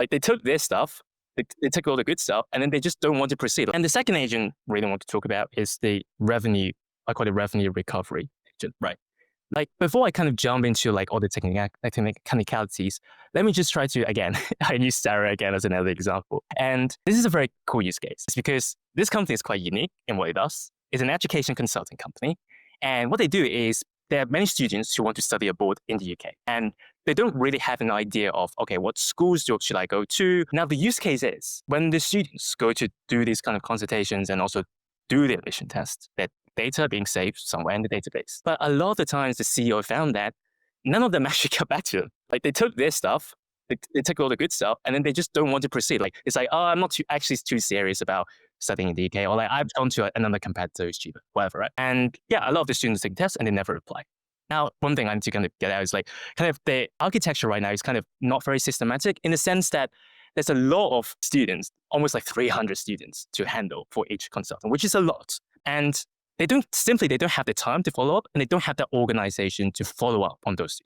Like they took their stuff, they took all the good stuff, and then they just don't want to proceed. And the second agent really want to talk about is the revenue. I call it revenue recovery agent, right? Like before I kind of jump into like all the technicalities, let me just try to, again, I use Sarah again as another example. And this is a very cool use case. It's because this company is quite unique in what it does. It's an education consulting company. And what they do is there are many students who want to study abroad in the UK. And they don't really have an idea of, okay, what schools should I go to? Now, the use case is when the students go to do these kind of consultations and also do the admission test, that data being saved somewhere in the database. But a lot of the times the CEO found that none of them actually got back to them. Like they took their stuff, they took all the good stuff, and then they just don't want to proceed. Like it's like, oh, I'm not too serious about studying in the UK, or like I've gone to another competitor who's cheaper, whatever, right? And yeah, a lot of the students take tests and they never apply. Now, one thing I need to kind of get out is like kind of the architecture right now is kind of not very systematic in the sense that there's a lot of students, almost like 300 students to handle for each consultant, which is a lot. And they don't have the time to follow up, and they don't have the organization to follow up on those students.